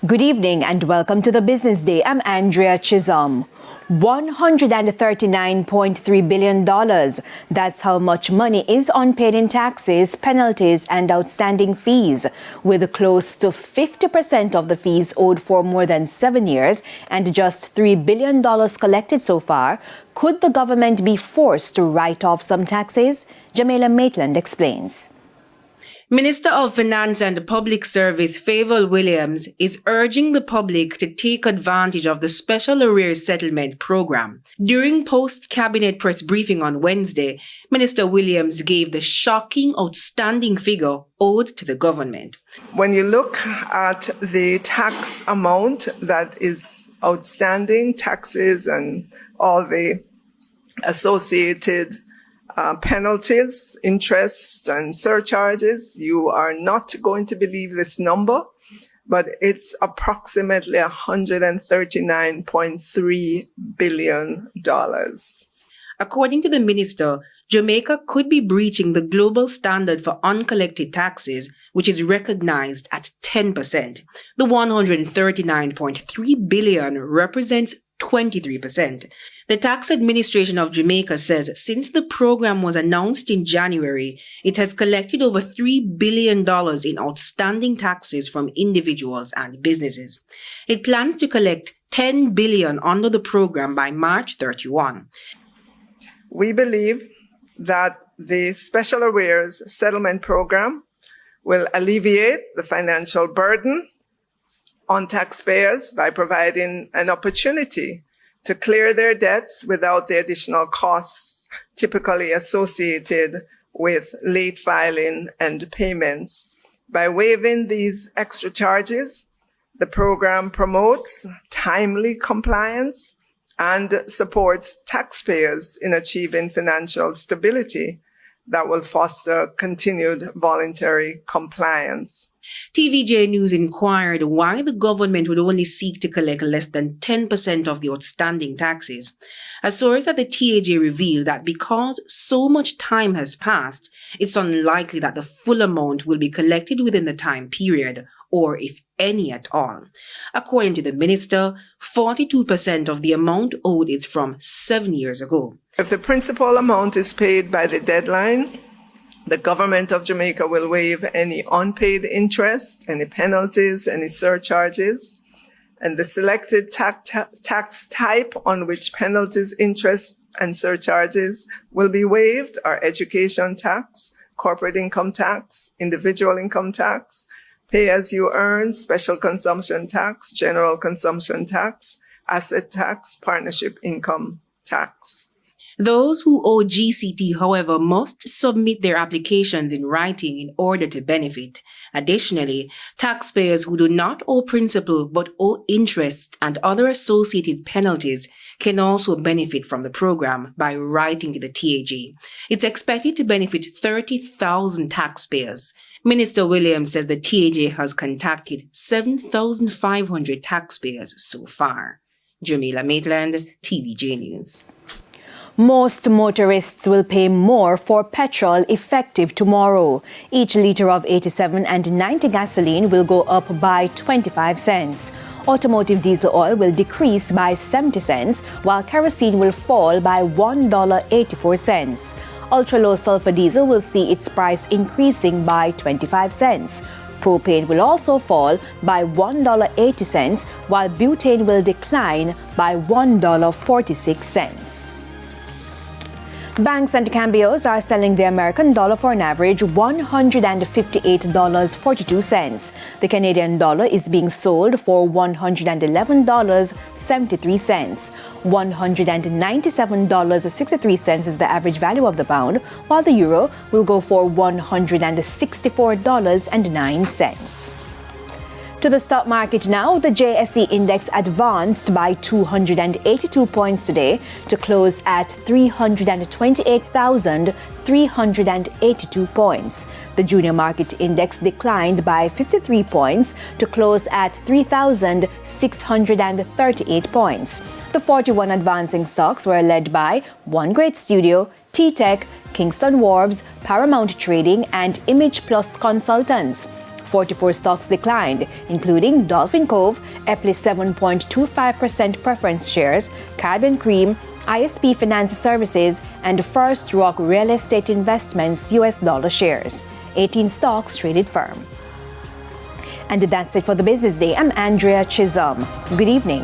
Good evening and welcome to the Business Day. I'm Andrea Chisholm. $139.3 billion. That's how much money is unpaid in taxes, penalties, and outstanding fees, with close to 50% of the fees owed for more than 7 years and just $3 billion collected so far. Could the government be forced to write off some taxes? Jamaica Maitland explains. Minister of Finance and Public Service Favour Williams is urging the public to take advantage of the Special Arrears Settlement Programme. During post-cabinet press briefing on Wednesday, Minister Williams gave the shocking outstanding figure owed to the government. When you look at the tax amount that is outstanding, taxes and all the associated penalties, interest, and surcharges, you are not going to believe this number, but it's approximately $139.3 billion. According to the minister, Jamaica could be breaching the global standard for uncollected taxes, which is recognized at 10%. The $139.3 billion represents 23%. The Tax Administration of Jamaica says since the program was announced in January, it has collected over $3 billion in outstanding taxes from individuals and businesses. It plans to collect $10 billion under the program by March 31. We believe that the Special Arrears Settlement Program will alleviate the financial burden on taxpayers by providing an opportunity to clear their debts without the additional costs typically associated with late filing and payments. By waiving these extra charges, the program promotes timely compliance and supports taxpayers in achieving financial stability that will foster continued voluntary compliance. TVJ News inquired why the government would only seek to collect less than 10% of the outstanding taxes. A source at the TAJ revealed that because so much time has passed, it's unlikely that the full amount will be collected within the time period, or if any at all. According to the minister, 42% of the amount owed is from 7 years ago. If the principal amount is paid by the deadline, the government of Jamaica will waive any unpaid interest, any penalties, any surcharges, and the selected tax type on which penalties, interest, and surcharges will be waived are education tax, corporate income tax, individual income tax, pay-as-you-earn, special consumption tax, general consumption tax, asset tax, partnership income tax. Those who owe GCT, however, must submit their applications in writing in order to benefit. Additionally, taxpayers who do not owe principal but owe interest and other associated penalties can also benefit from the program by writing to the TAJ. It's expected to benefit 30,000 taxpayers. Minister Williams says the TAJ has contacted 7,500 taxpayers so far. Jamaica Maitland, TVJ News. Most motorists will pay more for petrol effective tomorrow. Each litre of 87 and 90 gasoline will go up by 25 cents. Automotive diesel oil will decrease by 70 cents, while kerosene will fall by $1.84. Ultra-low sulfur diesel will see its price increasing by 25 cents. Propane will also fall by $1.80, while butane will decline by $1.46. Banks and cambios are selling the American dollar for an average $158.42. The Canadian dollar is being sold for $111.73. $197.63 is the average value of the pound, while the euro will go for $164.09. To the stock market now, the JSE index advanced by 282 points today to close at 328,382 points. The junior market index declined by 53 points to close at 3,638 points. The 41 advancing stocks were led by One Great Studio, T-Tech, Kingston Wharves, Paramount Trading, and Image Plus Consultants. 44 stocks declined, including Dolphin Cove, Epley 7.25% preference shares, Caribbean Cream, ISP Finance Services, and First Rock Real Estate Investments US dollar shares. 18 stocks traded firm. And that's it for the business day. I'm Andrea Chisholm. Good evening.